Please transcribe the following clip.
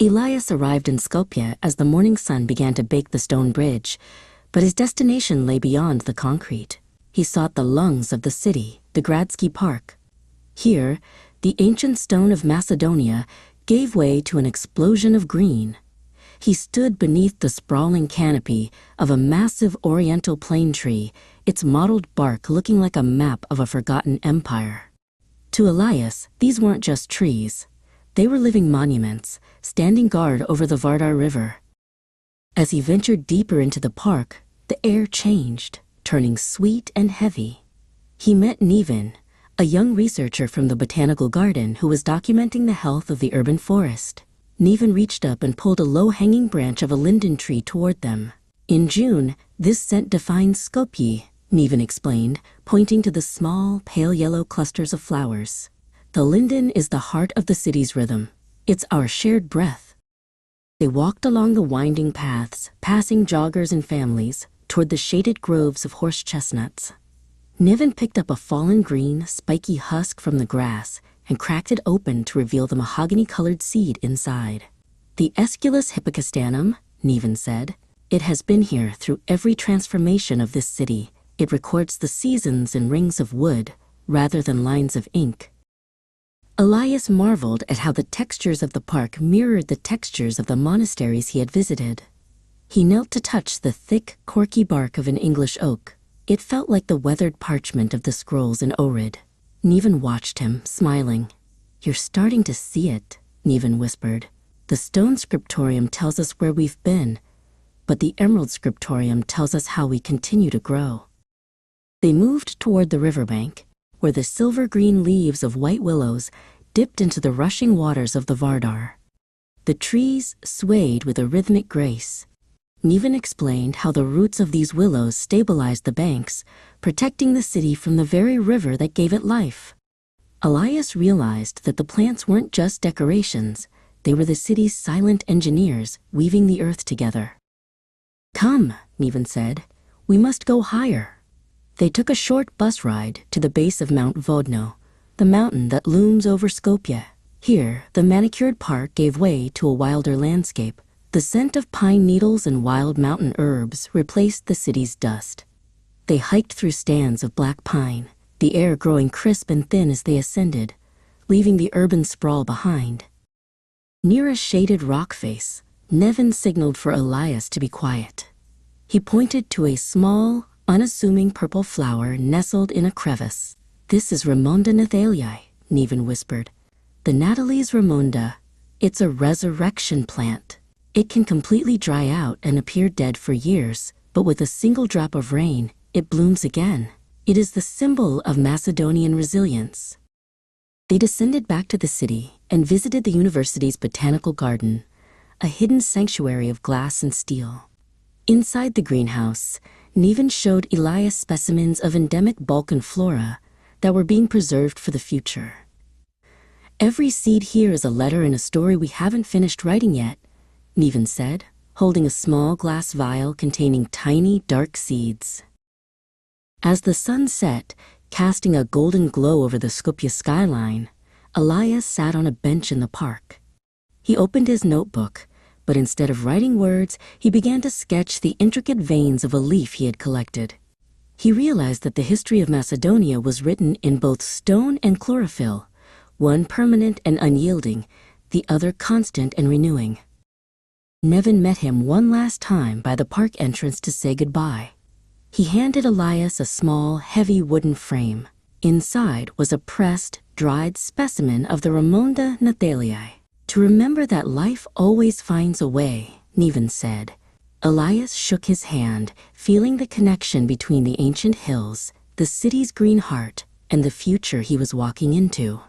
Elias arrived in Skopje as the morning sun began to bake the stone bridge, but his destination lay beyond the concrete. He sought the lungs of the city, the Gradski Park. Here, the ancient stone of Macedonia gave way to an explosion of green. He stood beneath the sprawling canopy of a massive oriental plane tree, its mottled bark looking like a map of a forgotten empire. To Elias, these weren't just trees. They were living monuments, standing guard over the Vardar River. As he ventured deeper into the park, the air changed, turning sweet and heavy. He met Neven, a young researcher from the botanical garden who was documenting the health of the urban forest. Neven reached up and pulled a low-hanging branch of a linden tree toward them. In June, this scent defines Skopje, Neven explained, pointing to the small, pale yellow clusters of flowers. The linden is the heart of the city's rhythm. It's our shared breath. They walked along the winding paths, passing joggers and families, toward the shaded groves of horse chestnuts. Neven picked up a fallen green, spiky husk from the grass and cracked it open to reveal the mahogany-colored seed inside. The Aesculus hippocastanum, Neven said. It has been here through every transformation of this city. It records the seasons in rings of wood, rather than lines of ink. Elias marveled at how the textures of the park mirrored the textures of the monasteries he had visited. He knelt to touch the thick, corky bark of an English oak. It felt like the weathered parchment of the scrolls in Ohrid. Neven watched him, smiling. "You're starting to see it," Neven whispered. "The stone Scriptorium tells us where we've been, but the emerald Scriptorium tells us how we continue to grow." They moved toward the riverbank, where the silver-green leaves of white willows dipped into the rushing waters of the Vardar. The trees swayed with a rhythmic grace. Neven explained how the roots of these willows stabilized the banks, protecting the city from the very river that gave it life. Elias realized that the plants weren't just decorations, they were the city's silent engineers weaving the earth together. "Come," Neven said, "we must go higher." They took a short bus ride to the base of Mount Vodno, the mountain that looms over Skopje. Here, the manicured park gave way to a wilder landscape. The scent of pine needles and wild mountain herbs replaced the city's dust. They hiked through stands of black pine, the air growing crisp and thin as they ascended, leaving the urban sprawl behind. Near a shaded rock face, Neven signaled for Elias to be quiet. He pointed to a small, unassuming purple flower nestled in a crevice. "This is Ramonda Nathaliae," Neven whispered. "The Natalie's Ramonda. It's a resurrection plant. It can completely dry out and appear dead for years, but with a single drop of rain, it blooms again. It is the symbol of Macedonian resilience." They descended back to the city and visited the university's botanical garden, a hidden sanctuary of glass and steel. Inside the greenhouse, Neven showed Elias specimens of endemic Balkan flora that were being preserved for the future. "Every seed here is a letter in a story we haven't finished writing yet," Neven said, holding a small glass vial containing tiny, dark seeds. As the sun set, casting a golden glow over the Skopje skyline, Elias sat on a bench in the park. He opened his notebook, but instead of writing words, he began to sketch the intricate veins of a leaf he had collected. He realized that the history of Macedonia was written in both stone and chlorophyll, one permanent and unyielding, the other constant and renewing. Neven met him one last time by the park entrance to say goodbye. He handed Elias a small, heavy wooden frame. Inside was a pressed, dried specimen of the Ramonda Nathaliae. "To remember that life always finds a way," Neven said. Elias shook his hand, feeling the connection between the ancient hills, the city's green heart, and the future he was walking into.